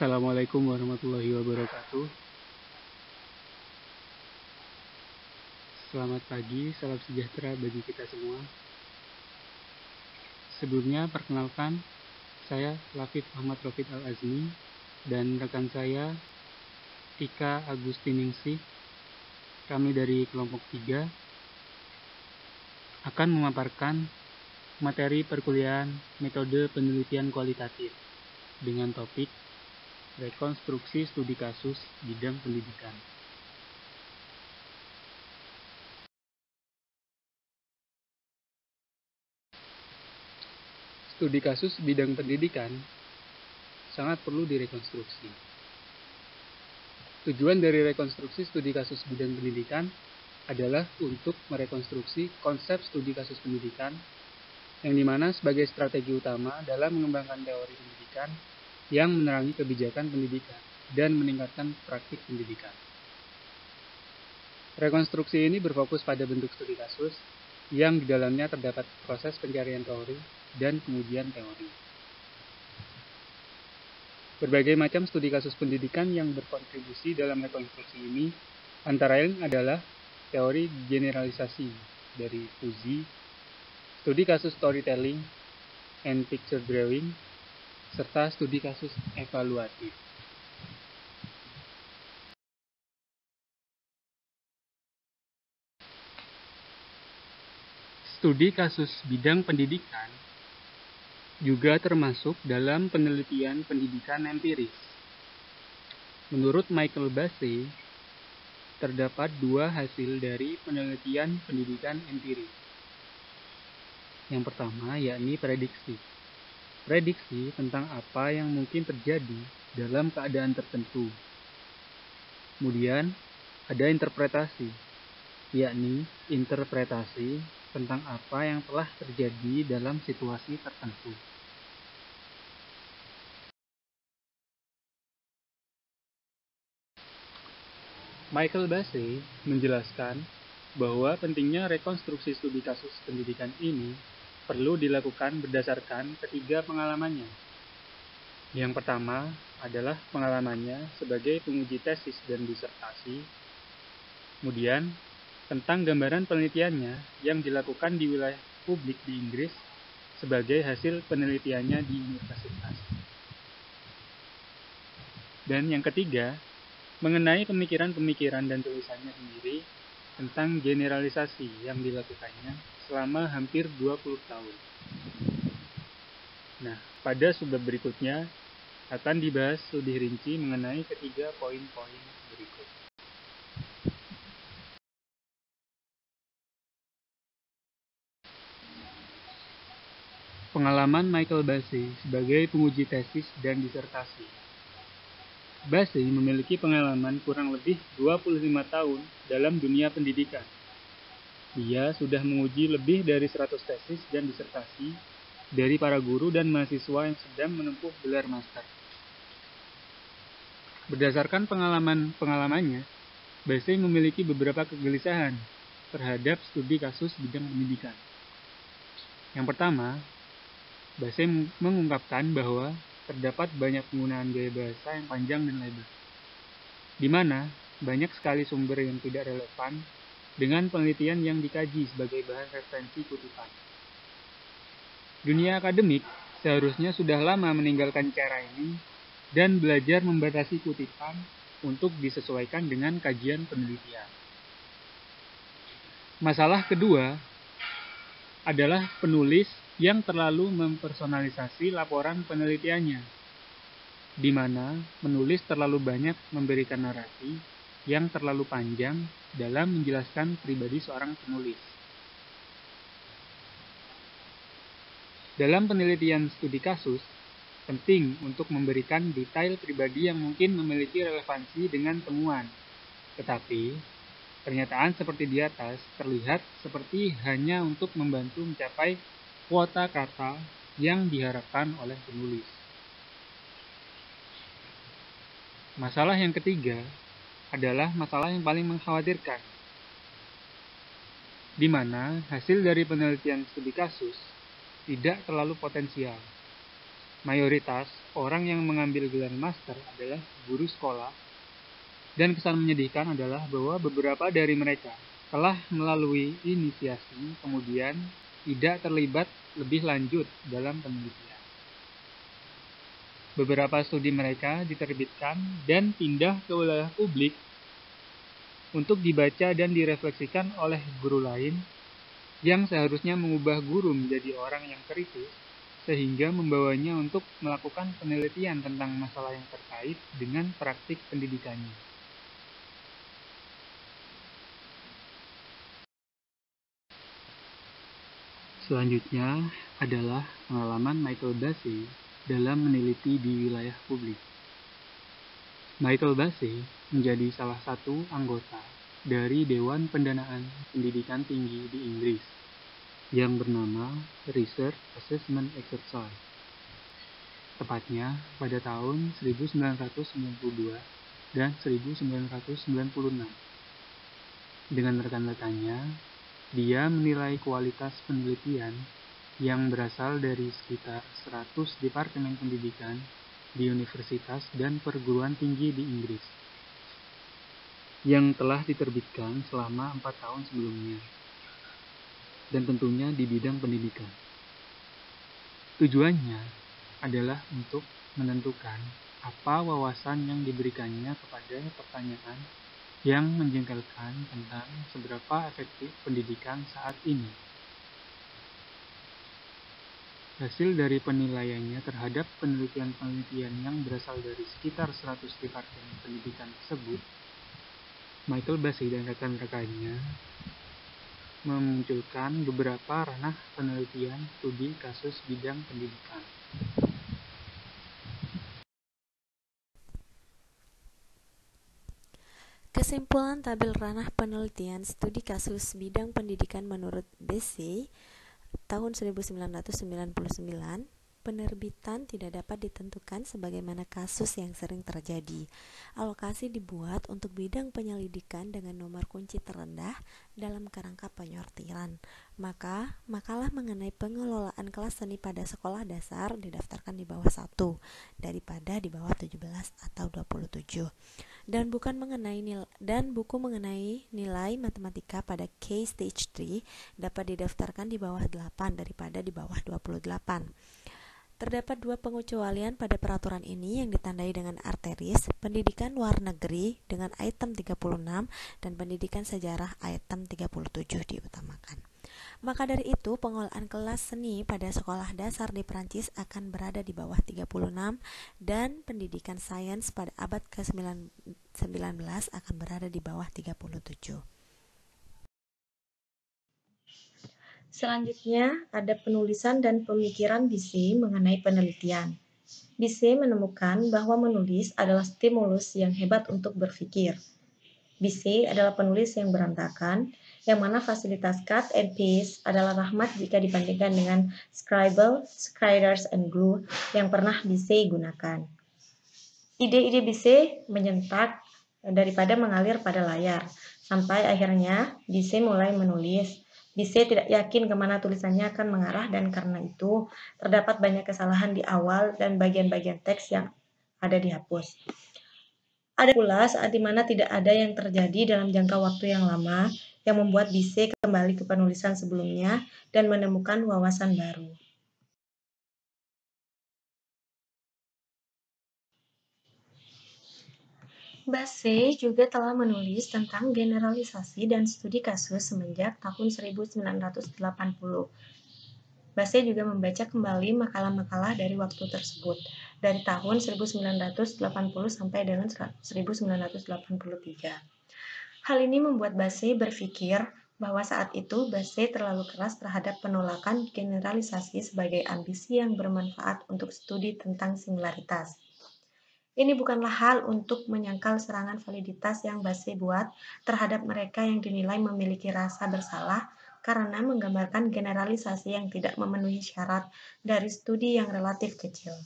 Assalamualaikum warahmatullahi wabarakatuh. Selamat pagi, salam sejahtera bagi kita semua. Sebelumnya, perkenalkan, saya Lafif Ahmad Rofid Al-Azmi dan rekan saya Tika Agustiningsih. Kami dari kelompok 3 akan memaparkan materi perkuliahan metode penelitian kualitatif dengan topik rekonstruksi studi kasus bidang pendidikan. Studi kasus bidang pendidikan sangat perlu direkonstruksi. Tujuan dari rekonstruksi studi kasus bidang pendidikan adalah untuk merekonstruksi konsep studi kasus pendidikan yang dimana sebagai strategi utama dalam mengembangkan teori pendidikan yang menerangi kebijakan pendidikan dan meningkatkan praktik pendidikan. Rekonstruksi ini berfokus pada bentuk studi kasus yang di dalamnya terdapat proses pencarian teori dan pengujian teori. Berbagai macam studi kasus pendidikan yang berkontribusi dalam rekonstruksi ini antara lain adalah teori generalisasi dari Fuzzy, studi kasus storytelling and picture drawing, serta studi kasus evaluatif. Studi kasus bidang pendidikan juga termasuk dalam penelitian pendidikan empiris. Menurut Michael Bassey, terdapat dua hasil dari penelitian pendidikan empiris. Yang pertama yakni prediksi. Prediksi tentang apa yang mungkin terjadi dalam keadaan tertentu. Kemudian ada interpretasi, yakni interpretasi tentang apa yang telah terjadi dalam situasi tertentu. Michael Bassey menjelaskan bahwa pentingnya rekonstruksi studi kasus pendidikan ini perlu dilakukan berdasarkan ketiga pengalamannya. Yang pertama adalah pengalamannya sebagai penguji tesis dan disertasi. Kemudian, tentang gambaran penelitiannya yang dilakukan di wilayah publik di Inggris sebagai hasil penelitiannya di universitas. Dan yang ketiga, mengenai pemikiran-pemikiran dan tulisannya sendiri tentang generalisasi yang dilakukannya selama hampir 20 tahun. Nah, pada subbab berikutnya akan dibahas lebih rinci mengenai ketiga poin-poin berikut. Pengalaman Michael Bassey sebagai penguji tesis dan disertasi. Bassey memiliki pengalaman kurang lebih 25 tahun dalam dunia pendidikan. Dia sudah menguji lebih dari 100 tesis dan disertasi dari para guru dan mahasiswa yang sedang menempuh gelar master. Berdasarkan pengalamannya, Bassey memiliki beberapa kegelisahan terhadap studi kasus bidang pendidikan. Yang pertama, Bassey mengungkapkan bahwa terdapat banyak penggunaan gaya bahasa yang panjang dan lebar, di mana banyak sekali sumber yang tidak relevan dengan penelitian yang dikaji sebagai bahan referensi kutipan. Dunia akademik seharusnya sudah lama meninggalkan cara ini dan belajar membatasi kutipan untuk disesuaikan dengan kajian penelitian. Masalah kedua adalah penulis yang terlalu mempersonalisasi laporan penelitiannya, di mana menulis terlalu banyak memberikan narasi yang terlalu panjang dalam menjelaskan pribadi seorang penulis. Dalam penelitian studi kasus, penting untuk memberikan detail pribadi yang mungkin memiliki relevansi dengan temuan, tetapi pernyataan seperti di atas terlihat seperti hanya untuk membantu mencapai kuota kata yang diharapkan oleh penulis. Masalah yang ketiga adalah masalah yang paling mengkhawatirkan, di mana hasil dari penelitian studi kasus tidak terlalu potensial. mayoritas orang yang mengambil gelar master adalah guru sekolah, dan kesan menyedihkan adalah bahwa beberapa dari mereka telah melalui inisiasi kemudian tidak terlibat lebih lanjut dalam penelitian. Beberapa studi mereka diterbitkan dan pindah ke wilayah publik untuk dibaca dan direfleksikan oleh guru lain yang seharusnya mengubah guru menjadi orang yang kritis sehingga membawanya untuk melakukan penelitian tentang masalah yang terkait dengan praktik pendidikannya. Selanjutnya adalah pengalaman Michael Basey dalam meneliti di wilayah publik. Michael Basey menjadi salah satu anggota dari Dewan Pendanaan Pendidikan Tinggi di Inggris yang bernama Research Assessment Exercise. Tepatnya pada tahun 1992 dan 1996. Dengan rekan-rekannya, dia menilai kualitas penelitian yang berasal dari sekitar 100 departemen pendidikan di universitas dan perguruan tinggi di Inggris yang telah diterbitkan selama 4 tahun sebelumnya, dan tentunya di bidang pendidikan. Tujuannya adalah untuk menentukan apa wawasan yang diberikannya kepada pertanyaan yang menjengkelkan tentang seberapa efektif pendidikan saat ini. Hasil dari penilaiannya terhadap penelitian-penelitian yang berasal dari sekitar 100 departemen pendidikan tersebut, Michael Basey dan rekan-rekannya memunculkan beberapa ranah penelitian studi kasus bidang pendidikan. Kesimpulan tabel ranah penelitian studi kasus bidang pendidikan menurut Basey tahun 1999, penerbitan tidak dapat ditentukan sebagaimana kasus yang sering terjadi. Alokasi dibuat untuk bidang penyelidikan dengan nomor kunci terendah dalam kerangka penyortiran. Maka, makalah mengenai pengelolaan kelas seni pada sekolah dasar didaftarkan di bawah 1 daripada di bawah 17 atau 27. Dan buku mengenai nilai matematika pada K Stage 3 dapat didaftarkan di bawah 8 daripada di bawah 28. Terdapat 2 pengecualian pada peraturan ini yang ditandai dengan arteris, pendidikan luar negeri dengan item 36 dan pendidikan sejarah item 37 diutamakan. Maka dari itu, pengelolaan kelas seni pada sekolah dasar di Prancis akan berada di bawah 36 dan pendidikan sains pada abad ke-19 akan berada di bawah 37. Selanjutnya, ada penulisan dan pemikiran Basey mengenai penelitian. Basey menemukan bahwa menulis adalah stimulus yang hebat untuk berpikir. Basey adalah penulis yang berantakan, yang mana fasilitas cut and paste adalah rahmat jika dibandingkan dengan Scribble, Scraters, and Glue yang pernah Basey gunakan. Ide-ide Basey menyentak daripada mengalir pada layar, sampai akhirnya Basey mulai menulis. Basey tidak yakin kemana tulisannya akan mengarah dan karena itu terdapat banyak kesalahan di awal dan bagian-bagian teks yang ada dihapus. Ada pula saat dimana tidak ada yang terjadi dalam jangka waktu yang lama yang membuat Basey kembali ke penulisan sebelumnya dan menemukan wawasan baru. Basey juga telah menulis tentang generalisasi dan studi kasus semenjak tahun 1980. Basey juga membaca kembali makalah-makalah dari waktu tersebut, dari tahun 1980 sampai dengan 1983. Hal ini membuat Basey berpikir bahwa saat itu Basey terlalu keras terhadap penolakan generalisasi sebagai ambisi yang bermanfaat untuk studi tentang singularitas. Ini bukanlah hal untuk menyangkal serangan validitas yang Basey buat terhadap mereka yang dinilai memiliki rasa bersalah karena menggambarkan generalisasi yang tidak memenuhi syarat dari studi yang relatif kecil.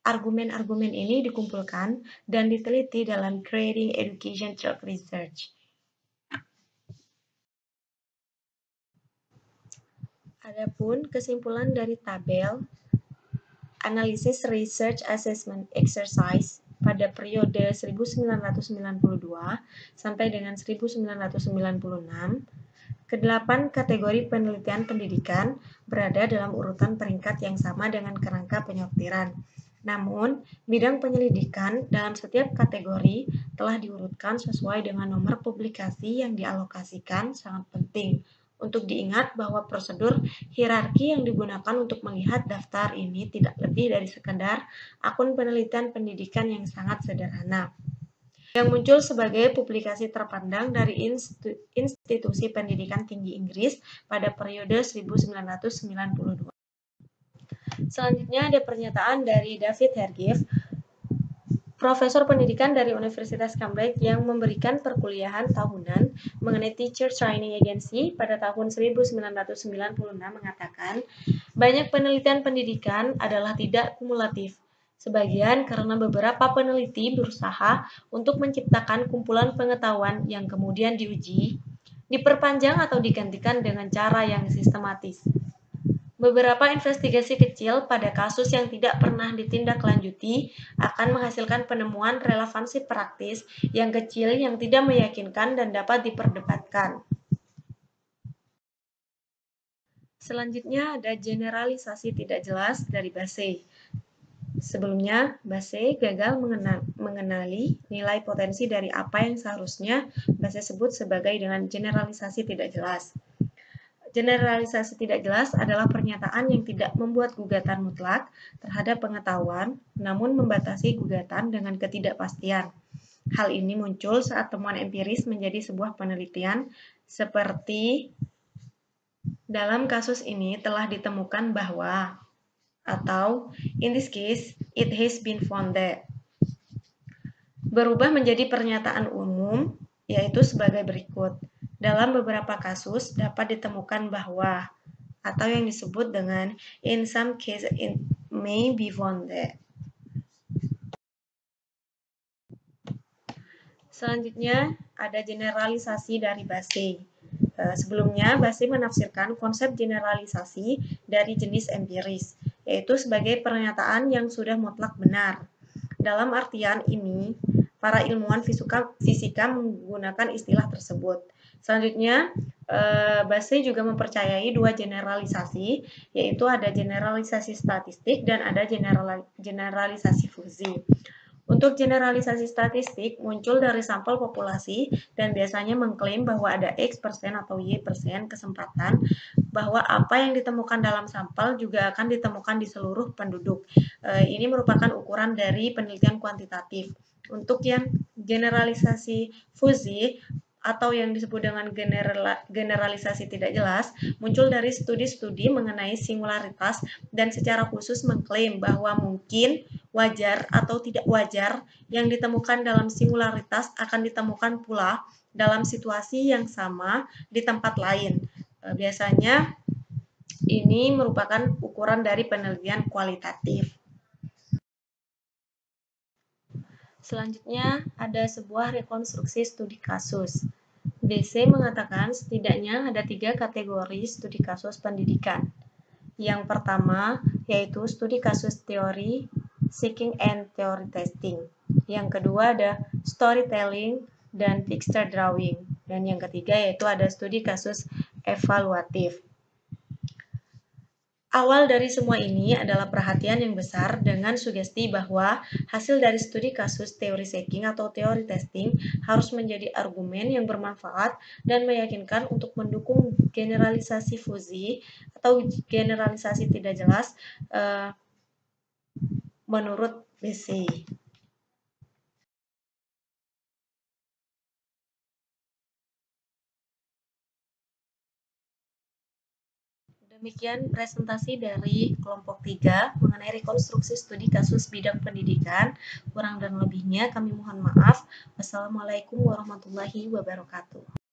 Argumen-argumen ini dikumpulkan dan diteliti dalam Creating Education Through Research. Adapun kesimpulan dari tabel Analysis Research Assessment Exercise pada periode 1992 sampai dengan 1996, kedelapan kategori penelitian pendidikan berada dalam urutan peringkat yang sama dengan kerangka penyortiran. Namun, bidang penyelidikan dalam setiap kategori telah diurutkan sesuai dengan nomor publikasi yang dialokasikan. Sangat penting untuk diingat bahwa prosedur hierarki yang digunakan untuk melihat daftar ini tidak lebih dari sekedar akun penelitian pendidikan yang sangat sederhana, yang muncul sebagai publikasi terpandang dari institusi pendidikan tinggi Inggris pada periode 1992. Selanjutnya ada pernyataan dari David Hergiff, Profesor Pendidikan dari Universitas Cambridge yang memberikan perkuliahan tahunan mengenai Teacher Training Agency pada tahun 1996 mengatakan, banyak penelitian pendidikan adalah tidak kumulatif. Sebagian karena beberapa peneliti berusaha untuk menciptakan kumpulan pengetahuan yang kemudian diuji, diperpanjang atau digantikan dengan cara yang sistematis. Beberapa investigasi kecil pada kasus yang tidak pernah ditindaklanjuti akan menghasilkan penemuan relevansi praktis yang kecil yang tidak meyakinkan dan dapat diperdebatkan. Selanjutnya ada generalisasi tidak jelas dari Bassey. Sebelumnya, Bassey gagal mengenali nilai potensi dari apa yang seharusnya Bassey sebut sebagai dengan generalisasi tidak jelas. Generalisasi tidak jelas adalah pernyataan yang tidak membuat gugatan mutlak terhadap pengetahuan, namun membatasi gugatan dengan ketidakpastian. Hal ini muncul saat temuan empiris menjadi sebuah penelitian, seperti dalam kasus ini telah ditemukan bahwa, atau in this case, it has been found that. Berubah menjadi pernyataan umum, yaitu sebagai berikut. Dalam beberapa kasus dapat ditemukan bahwa, atau yang disebut dengan in some cases it may be found that. Selanjutnya ada generalisasi dari Bassey. Sebelumnya Bassey menafsirkan konsep generalisasi dari jenis empiris, yaitu sebagai pernyataan yang sudah mutlak benar. Dalam artian ini, para ilmuwan fisika menggunakan istilah tersebut. Selanjutnya, Bassey juga mempercayai dua generalisasi, yaitu ada generalisasi statistik dan ada generalisasi fusi. Untuk generalisasi statistik muncul dari sampel populasi dan biasanya mengklaim bahwa ada X% atau Y% kesempatan bahwa apa yang ditemukan dalam sampel juga akan ditemukan di seluruh penduduk. Ini merupakan ukuran dari penelitian kuantitatif. Untuk yang generalisasi fusi atau yang disebut dengan generalisasi tidak jelas, muncul dari studi-studi mengenai singularitas dan secara khusus mengklaim bahwa mungkin, wajar, atau tidak wajar yang ditemukan dalam singularitas akan ditemukan pula dalam situasi yang sama di tempat lain. Biasanya ini merupakan ukuran dari penelitian kualitatif. Selanjutnya, ada sebuah rekonstruksi studi kasus. Bassey mengatakan setidaknya ada 3 kategori studi kasus pendidikan. Yang pertama, yaitu studi kasus teori, seeking and theory testing. Yang kedua ada storytelling dan picture drawing. Dan yang ketiga yaitu ada studi kasus evaluatif. Awal dari semua ini adalah perhatian yang besar dengan sugesti bahwa hasil dari studi kasus teori seeking atau teori testing harus menjadi argumen yang bermanfaat dan meyakinkan untuk mendukung generalisasi fusi atau generalisasi tidak jelas menurut Bassey. Demikian presentasi dari kelompok 3 mengenai rekonstruksi studi kasus bidang pendidikan. Kurang dan lebihnya kami mohon maaf. Wassalamualaikum warahmatullahi wabarakatuh.